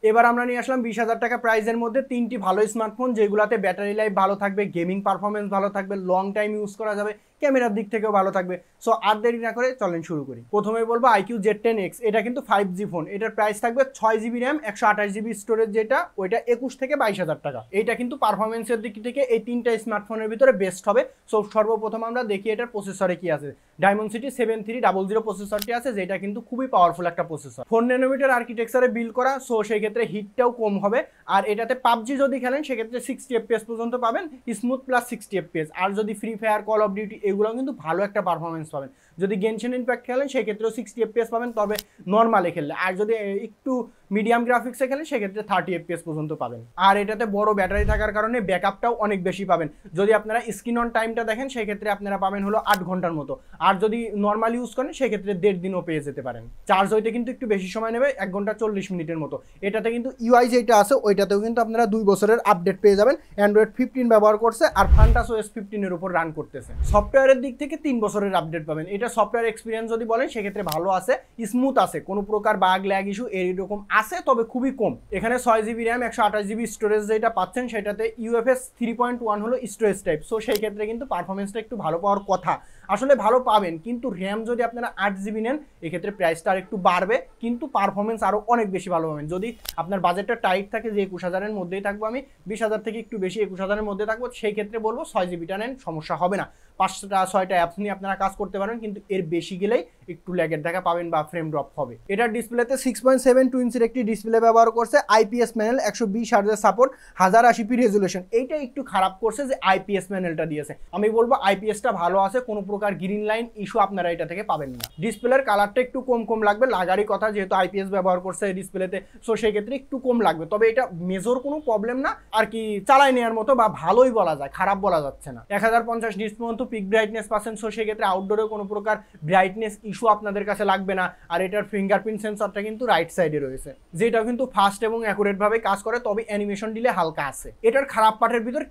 এবার আমরা নিয়ে আসলাম 20,000 টাকা প্রাইসের মধ্যে তিনটি ভালো স্মার্টফোন, যেগুলোতে ব্যাটারি লাইফ ভালো থাকবে, গেমিং পারফরমেন্স ভালো থাকবে, লং টাইম ইউজ করা যাবে, ক্যামেরার দিক থেকেও ভালো থাকবে। সো আর দেরি না করে চলেন শুরু করি। প্রথমে বলবো IQ Z10X। এটা কিন্তু 5G ফোন। এটার প্রাইস থাকবে 6GB র্যাম, 128GB স্টোরেজ, যেটা ওইটা 21 থেকে 22,000 টাকা। এটা কিন্তু পারফরমেন্সের দিক থেকে এই তিনটা স্মার্টফোনের ভিতরে বেস্ট হবে। সো সর্বপ্রথম আমরা দেখি এটার প্রসেসরে কি আছে। Dimensity 7300 প্রসেসরটি আছে, যেটা কিন্তু খুবই পাওয়ারফুল একটা প্রসেসর। 4 ন্যানোমিটার আর্কিটেকচারে বিল্ড করা, সো সেই ক্ষেত্রে হিটটাও কম হবে। আর এটাতে PUBG যদি খেলেন সেক্ষেত্রে 60 FPS পর্যন্ত পাবেন, স্মুথ প্লাস 60 FPS। আর যদি free fire, call of duty এগুলো কিন্তু ভালো একটা পারফরমেন্স পাবেন। যদি গেনশন ইম্প্যাক্ট খেলেন সেক্ষেত্রেও 60 FPS পাবেন, তবে নর্মালে খেললে। আর যদি একটু মিডিয়াম গ্রাফিক্সে খেলেন সেক্ষেত্রে 30 FPS পর্যন্ত পাবেন। আর এটাতে বড় ব্যাটারি থাকার কারণে ব্যাকআপটাও অনেক বেশি পাবেন। যদি আপনারা স্ক্রিন অন টাইমটা দেখেন সেক্ষেত্রে আপনারা পাবেন হলো 8 ঘন্টার মতো। আর যদি নর্মাল ইউজ করেন সেক্ষেত্রে 1.5 দিনও পেয়ে যেতে পারেন। চার্জ হইতে কিন্তু একটু বেশি সময় নেবে, 1 ঘন্টা 40 মিনিটের মতো। এটাতে কিন্তু UI যেটা আছে ওইটাতেও কিন্তু আপনারা 2 বছরের আপডেট পেয়ে যাবেন। অ্যান্ড্রয়েড 15 ব্যবহার করছে আর ফান্টাস OS 15 এর উপর রান করতেছে। সফটওয়্যারের দিক থেকে 3 বছরের আপডেট পাবেন। এটা সফটওয়্যার এক্সপিরিয়েন্স যদি বলেন সেক্ষেত্রে ভালো আছে, স্মুথ আছে, কোনো প্রকার বাগ ল্যাগ ইস্যু এরকম আছে তবে খুবই কম। এখানে 6GB র্যাম, 128GB স্টোরেজ যেটা পাচ্ছেন সেটাতে UFS 3.1 হলো স্টোরেজ টাইপ। সো সেই ক্ষেত্রে কিন্তু পারফরমেন্সটা একটু ভালো পাওয়ার কথা, আসলে ভালো পাবেন। কিন্তু র্যাম যদি আপনারা 8GB নেন এক্ষেত্রে প্রাইসটা আর একটু বাড়বে, কিন্তু পারফরমেন্স আরও অনেক বেশি ভালো পাবেন। যদি আপনার বাজেটটা টাইট থাকে যে 21,000-এর মধ্যেই থাকবো, আমি 20,000 থেকে একটু বেশি 21,000-এর মধ্যে থাকবো, সেই ক্ষেত্রে বলবো 6GBটা নেন, সমস্যা হবে না। 5টা 6টা অ্যাপস নিয়ে আপনারা কাজ করতে পারেন, কিন্তু এর বেশি গেলেই একটু ল্যাগের দেখা পাবেন বা ফ্রেম ড্রপ হবে। এটার ডিসপ্লেতে 6.72 ইঞ্চির একটি ডিসপ্লে ব্যবহার করছে, IPS প্যানেল, 120 হার্জের সাপোর্ট, 1080p রেজুলেশন। এইটা একটু খারাপ করছে যে IPS প্যানেলটা দিয়েছে। আমি বলবো IPSটা ভালো আছে, কোনো প্রকার গ্রিন লাইন ইস্যু আপনারা এটা থেকে পাবেন না। ডিসপ্লের কালারটা একটু কম লাগবে, লাগারই কথা, যেহেতু IPS ব্যবহার করছে এই ডিসপ্লেতে, সো সেই ক্ষেত্রে একটু কম লাগবে। তবে এটা মেজর কোনো প্রবলেম না আর কি, চালাই নেওয়ার মতো বা ভালোই বলা যায়, খারাপ বলা যাচ্ছে না। 1050 নিটস পর্যন্ত পিক ব্রাইটনেস পাচ্ছেন, সো সেক্ষেত্রে আউটডোরে কোনো প্রকার ব্রাইটনেস ইস্যু আপনাদের কাছে লাগবে না। আর এটার ফিঙ্গারপ্রিন্ট সেন্সরটা কিন্তু রাইট সাইডে রয়েছে, যেটাও কিন্তু ফাস্ট এবং অ্যাকুরেট ভাবে কাজ করে, তবে অ্যানিমেশন ডিলে হালকা আছে। এটার খারাপ পার্টের ভিতর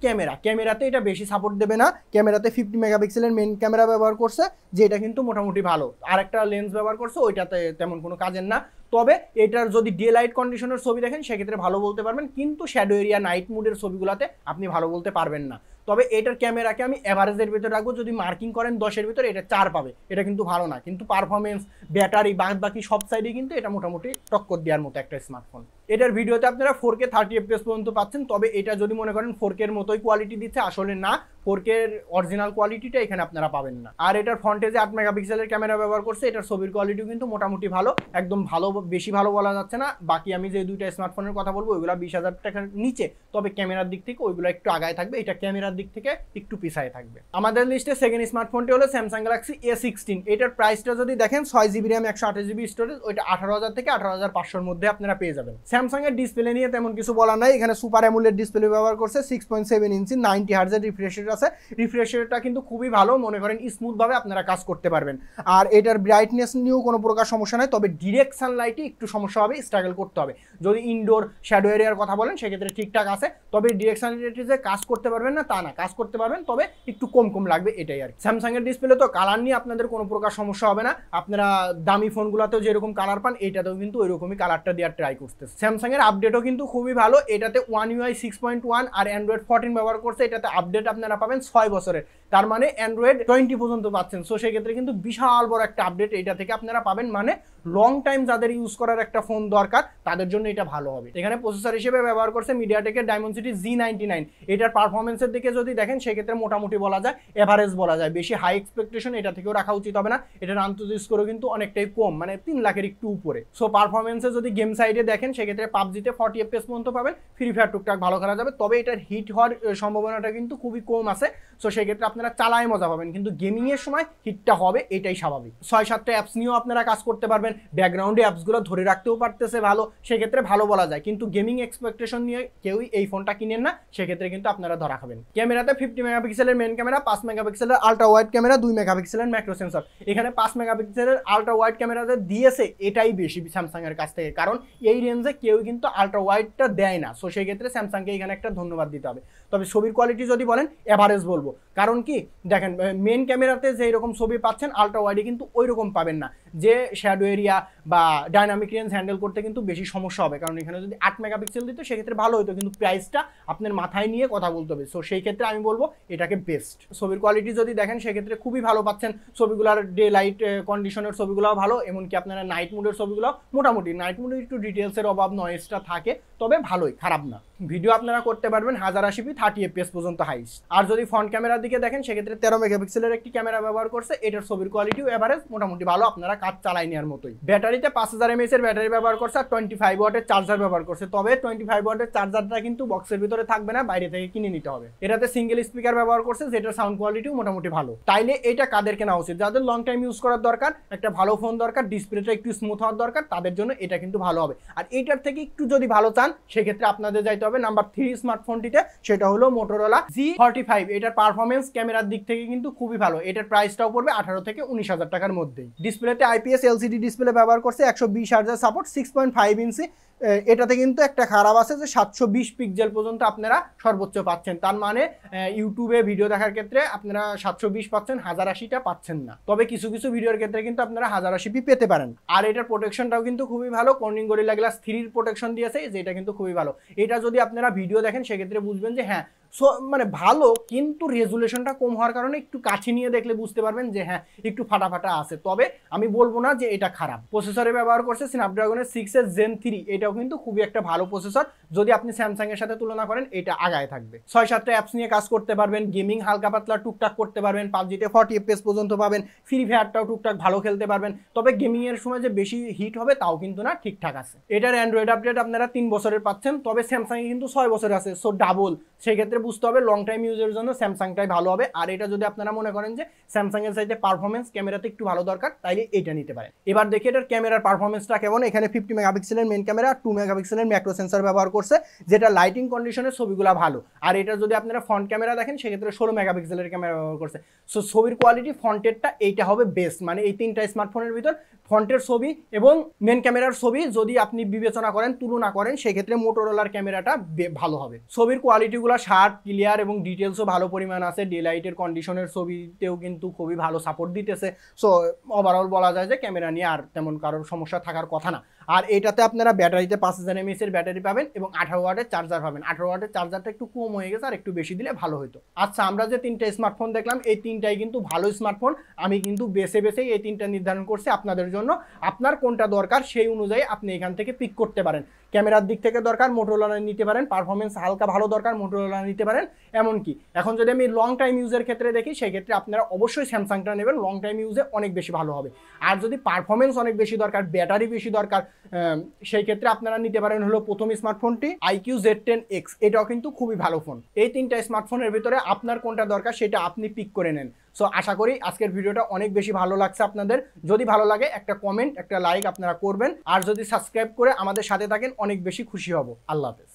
ক্যামেরাতে এটা বেশি সাপোর্ট দেবে না। ক্যামেরাতে 50 মেগাপিক্সেলের মেইন ক্যামেরা ব্যবহার করছে, যেটা কিন্তু মোটামুটি ভালো। আর একটা লেন্স ব্যবহার করছে, ওইটাতে তেমন কোনো কাজের না। তবে এটার যদি ডে লাইট কন্ডিশনের ছবি দেখেন সেক্ষেত্রে ভালো বলতে পারবেন, কিন্তু শ্যাডো এরিয়া, নাইট মুডের ছবিগুলোতে আপনি ভালো বলতে পারবেন না। তবে এটার ক্যামেরাকে আমি অ্যাভারেজের ভিতরে রাখবো, যদি মার্কিং করেন 10-এর ভিতরে এটা 4 পাবে, এটা কিন্তু ভালো না। কিন্তু পারফরমেন্স, ব্যাটারি, বাকি সব সাইডে কিন্তু এটা মোটামুটি টক্কর দেওয়ার মতো একটা স্মার্টফোন। এটার ভিডিওতে আপনারা 4K 30 FPS পর্যন্ত পাচ্ছেন, তবে এটা যদি মনে করেন 4K এর মতোই কোয়ালিটি দিচ্ছে, আসলে না, 4K এর অরিজিনাল কোয়ালিটিটা এখানে আপনারা পাবেন না। আর এটার ফ্রন্টে যে 8 মেগাপিক্সেলের ক্যামেরা ব্যবহার করছে, এটার ছবির কোয়ালিটিও কিন্তু মোটামুটি ভালো, একদম ভালো, বেশি ভালো বলা যাচ্ছে না। বাকি আমি যে দুইটা স্মার্টফোনের কথা বলবো ওইগুলো 20,000 টাকার নিচে, তবে ক্যামেরার দিক থেকে ওইগুলো একটু আগায় থাকবে, এটা ক্যামেরার দিক থেকে একটু পিছায় থাকবে। আমাদের লিস্টে সেকেন্ড স্মার্টফোনটি হলো স্যামসাং গ্যালাক্সি A16। এটার প্রাইসটা যদি দেখেন 6GB র্যাম, 128GB স্টোরেজ, ওইটা 18,000 থেকে 18,500-এর মধ্যে আপনারা পেয়ে যাবেন। স্যামসাং এর ডিসপ্লে নিয়ে তেমন কিছু বলা নাই, এখানে সুপার অ্যামোলেড ডিসপ্লে ব্যবহার করছে, 6.7 ইঞ্চি, 90 হার্জের রিফ্রেশ রেট আছে। রিফ্রেশ রেটটা কিন্তু খুবই ভালো, মনে করেন স্মুথ ভাবে আপনারা কাজ করতে পারবেন। আর এটার ব্রাইটনেস নিয়েও কোনো প্রকার সমস্যা নাই, তবে ডিরেক্ট সানলাইটে একটু সমস্যা হবে, স্ট্রাগল করতে হবে। যদি ইনডোর শ্যাডো এরিয়ার কথা বলেন সেক্ষেত্রে ঠিকঠাক আছে, তবে ডিরেক্ট সানলাইটে যে কাজ করতে পারবেন না তা না, কাজ করতে পারবেন, তবে একটু কম লাগবে, এটাই আর কি। স্যামসাং এর ডিসপ্লে তো কালার নিয়ে আপনাদের কোনো প্রকার সমস্যা হবে না, আপনারা দামি ফোনগুলোতেও যেরকম কালার পান এটাতেও কিন্তু ওইরকমই কালারটা দেওয়ার ট্রাই করতেছে। স্যামসাং এর আপডেটও কিন্তু খুবই ভালো, এটাতে One UI 6.1 আর অ্যান্ড্রয়েড 14 ব্যবহার করছে। এটাতে আপডেট আপনারা পাবেন 6 বছরের, তার মানে অ্যান্ড্রয়েড 20 পর্যন্ত পাচ্ছেন। সো সেক্ষেত্রে কিন্তু বিশাল বড় একটা আপডেট এটা থেকে আপনারা পাবেন, মানে লং টাইম যাদের ইউজ করার একটা ফোন দরকার তাদের জন্য এটা ভালো হবে। এখানে প্রসেসর হিসেবে ব্যবহার করছে মিডিয়াটেকের Dimensity Z99। এটার পারফরমেন্সের দিকে যদি দেখেন সেক্ষেত্রে মোটামুটি বলা যায়, এভারেজ বলা যায়, বেশি হাই এক্সপেকটেশন এটা থেকেও রাখা উচিত হবে না। এটার আন্তর্জাতিক স্কোরও কিন্তু অনেকটাই কম, মানে 3 লাখের একটু উপরে। সো পারফরমেন্সে যদি গেম সাইডে দেখেন সেক্ষেত্রে পাবজিতে 40 FPS পর্যন্ত পাবেন, ফ্রি ফায়ার টুকটাক ভালো খেলা যাবে, তবে এটার হিট হওয়ার সম্ভাবনাটা কিন্তু খুবই কম আছে। সো সেক্ষেত্রে আপনারা চালায় মজা পাবেন, কিন্তু গেমিংয়ের সময় হিটটা হবে, এটাই স্বাভাবিক। 6-7টা অ্যাপস নিয়েও আপনারা কাজ করতে পারবেন, ব্যাকগ্রাউন্ডে অ্যাপসগুলো ধরে রাখতেও পারতেছে ভালো, সেক্ষেত্রে ভালো বলা যায়। কিন্তু গেমিং এক্সপেকটেশন নিয়ে কেউই এই ফোনটা কিনেন না, সেক্ষেত্রে কিন্তু আপনারা ধরা খাবেন। ক্যামেরাতে 50 মেগাপিক্সেলের মেন ক্যামেরা, 5 মেগাপিক্সেলের আলট্রা ওয়াইড ক্যামেরা, 2 মেগাপিক্সেলের ম্যাক্রো সেন্সর। এখানে 5 মেগাপিক্সেলের আলট্রা ওয়াইড ক্যামেরাতে দিয়েছে, এটাই বেশি স্যামসাং এর কাছ থেকে, কারণ এই রেঞ্জে কেউ কিন্তু আলট্রা ওয়াইডটা দেয় না। সো সেই ক্ষেত্রে স্যামসাংকে এখানে একটা ধন্যবাদ দিতে হবে। তবে ছবির কোয়ালিটি যদি বলেন এভারেজ বলবো, কারণ কি দেখেন মেন ক্যামেরাতে যেই রকম ছবি পাচ্ছেন আলট্রা ওয়াইডে কিন্তু ওই রকম পাবেন না, যে শ্যাডো এরিয়া বা ডাইনামিক রেঞ্জ হ্যান্ডেল করতে কিন্তু বেশি সমস্যা হবে। কারণ এখানে যদি 8 মেগাপিক্সেল দিত সেক্ষেত্রে ভালো হতো, কিন্তু প্রাইসটা আপনার মাথায় নিয়ে কথা বলতে হবে। সো সেই ক্ষেত্রে আমি বলবো এটাকে বেস্ট। ছবির কোয়ালিটি যদি দেখেন সেক্ষেত্রে খুবই ভালো পাচ্ছেন, ছবিগুলোর ডে লাইট কন্ডিশনের ছবিগুলোও ভালো, এমনকি আপনারা নাইট মোডের ছবিগুলো মোটামুটি, নাইট মোডে একটু ডিটেলসের অভাব নয়েজটা থাকে, তবে ভালোই, খারাপ না। ভিডিও আপনারা করতে পারবেন 1080p 30 fps পর্যন্ত হাইস্ট। আর যদি ফ্রন্ট ক্যামেরার দিকে দেখেন সেক্ষেত্রে 13 মেগাপিক্সেলের একটি ক্যামেরা ব্যবহার করছে, এটার ছবির কোয়ালিটিও এভারেজ মোটামুটি ভালো, আপনারা কাজ চালাই নেওয়ার মতোই। ব্যাটারিতে 5000 mAh এর ব্যাটারি ব্যবহার করছে আর 25 ওয়াটের চার্জার ব্যবহার করছে। তবে 25 ওয়াটের চার্জারটা কিন্তু বক্সের ভিতরে থাকবে না, বাইরে থেকে কিনে নিতে হবে। এটাতে সিঙ্গেল স্পিকার ব্যবহার করছে, যেটার সাউন্ড কোয়ালিটিও মোটামুটি ভালো। তাইলে এটা কাদের কেনা উচিত? যাদের লং টাইম ইউজ করার দরকার, একটা ভালো ফোন দরকার, ডিসপ্লেটা একটু স্মুথ হওয়ার দরকার, তাদের জন্য এটা কিন্তু ভালো হবে। আর এইটার থেকে একটু যদি ভালো চান সেক্ষেত্রে আপনাদের যাইতে হবে নাম্বার 3 স্মার্টফোনটিতে, সেটা হলো মোটোরোলা G45। এটার পারফরমেন্স ক্যামেরার দিক থেকে কিন্তু খুবই ভালো। এটার প্রাইসটাও পড়বে 18 থেকে 19,000 টাকার মধ্যেই। ডিসপ্লেতে আইপিএস এলসিডি ডিসপ্লে ব্যবহার করছে, 120 হার্টজের সাপোর্ট, 6.5 ইঞ্চি। এটাতে কিন্তু একটা খারাপ আছে যে 720 পিক্সেল পর্যন্ত আপনারা সর্বোচ্চ পাচ্ছেন। তার মানে ইউটিউবে ভিডিও দেখার ক্ষেত্রে আপনারা 720 পাচ্ছেন, 1080টা পাচ্ছেন না। তবে কিছু কিছু ভিডিওর ক্ষেত্রে কিন্তু আপনারা 1080p পেতে পারেন। আর এটার প্রোটেকশনটাও কিন্তু খুবই ভালো, কর্নিং গরিলা গ্লাস 3 প্রোটেকশন দিয়েছে, যেটা কিন্তু খুবই ভালো। এটা যদি আপনারা ভিডিও দেখেন সেক্ষেত্রে বুঝবেন যে হ্যাঁ মানে ভালো, কিন্তু রেজুলেশনটা কম হওয়ার কারণে একটু কাছে নিয়ে দেখলে বুঝতে পারবেন যে হ্যাঁ একটু ফাটা ফাটা আছে। তবে আমি বলবো না যে এটা খারাপ। প্রসেসরে ব্যবহার করছে স্ন্যাপড্রাগনের 6s Gen 3, এটাও কিন্তু খুবই একটা ভালো প্রসেসর। যদি আপনি স্যামসাং এর সাথে তুলনা করেন এটা আগায় থাকবে। 6-7টা অ্যাপস নিয়ে কাজ করতে পারবেন, গেমিং হালকা পাতলা টুকটাক করতে পারবেন, পাবজিতে 40 fps পর্যন্ত পাবেন, ফ্রি ফায়ারটাও টুকটাক ভালো খেলতে পারবেন। তবে গেমিং এর সময় যে বেশি হিট হবে তাও কিন্তু না, ঠিকঠাক আছে। এটার অ্যান্ড্রয়েড আপডেট আপনারা 3 বছরের পাচ্ছেন, তবে স্যামসাং এ কিন্তু 6 বছর আছে, সো ডাবল। সেই ক্ষেত্রে বুঝতে হবে লং টাইম ইউজের জন্য স্যামসাংটাই ভালো হবে। আর এটা যদি আপনারা মনে করেন যে স্যামসাং এর চাইতে পারফরমেন্স ক্যামেরাতে একটু ভালো দরকার, তাইলে এটা নিতে পারেন। এবার দেখি এটার ক্যামেরার পারফরমেন্সটা কেমন। এখানে 50 মেগাপিক্সেলের মেইন ক্যামেরা, 2 মেগাপিক্সেলের ম্যাক্রো সেন্সর ব্যবহার করছে, যেটা লাইটিং কন্ডিশনের ছবিগুলো ভালো। আর এটা যদি আপনারা ফ্রন্ট ক্যামেরা দেখেন সেক্ষেত্রে 16 মেগাপিক্সেলের ক্যামেরা ব্যবহার করছে। সো ছবির কোয়ালিটি ফ্রন্টেরটা এইটা হবে বেস্ট। মানে এই তিনটা স্মার্টফোনের ভিতর ফ্রন্টের ছবি এবং মেন ক্যামেরার ছবি যদি আপনি বিবেচনা করেন, তুলনা করেন, সেক্ষেত্রে মোটোরোলার ক্যামেরাটা ভালো হবে। ছবির কোয়ালিটিগুলো শার্প, ক্লিয়ার এবং ডিটেলসও ভালো পরিমাণ আছে। ডে লাইটের কন্ডিশনের ছবিতেও কিন্তু খুবই ভালো সাপোর্ট দিতেছে। সো ওভারঅল বলা যায় যে ক্যামেরা নিয়ে আর তেমন কারোর সমস্যা থাকার কথা না। আর এটাতে আপনারা ব্যাটারিতে 5000 mAh এর ব্যাটারি পাবেন এবং 18 ওয়াটের চার্জার পাবেন। 18 ওয়াটের চার্জারটা একটু কম হয়ে গেছে, আর একটু বেশি দিলে ভালো হতো। আচ্ছা, আমরা যে 3টা স্মার্টফোন দেখলাম এই 3টাই কিন্তু ভালো স্মার্টফোন। আমি কিন্তু বেছে বেছেই এই 3টা নির্ধারণ করছি আপনাদের জন্য। আপনার কোনটা দরকার সেই অনুযায়ী আপনি এখান থেকে পিক করতে পারেন। ক্যামেরার দিক থেকে দরকার মোটোরোলা নিতে পারেন, পারফরমেন্স হালকা ভালো দরকার মোটোরোলা নিতে পারেন। এমনকি এখন যদি আমি লং টাইম ইউজের ক্ষেত্রে দেখি সেক্ষেত্রে আপনারা অবশ্যই স্যামসাংটা নেবেন, লং টাইম ইউজে অনেক বেশি ভালো হবে। আর যদি পারফরমেন্স অনেক বেশি দরকার, ব্যাটারি বেশি দরকার, সেই ক্ষেত্রে আপনারা নিতে পারেন হলো প্রথম স্মার্টফোনটি IQ Z10X। এটাও কিন্তু খুবই ভালো ফোন। এই 3টা স্মার্টফোনের ভিতরে আপনার কোনটা দরকার সেটা আপনি পিক করে নেন। সো আশা করি আজকের ভিডিওটা অনেক বেশি ভালো লাগছে আপনাদের। যদি ভালো লাগে একটা কমেন্ট, একটা লাইক আপনারা করবেন। আর যদি সাবস্ক্রাইব করে আমাদের সাথে থাকেন অনেক বেশি খুশি হব। আল্লাহ হাফেজ।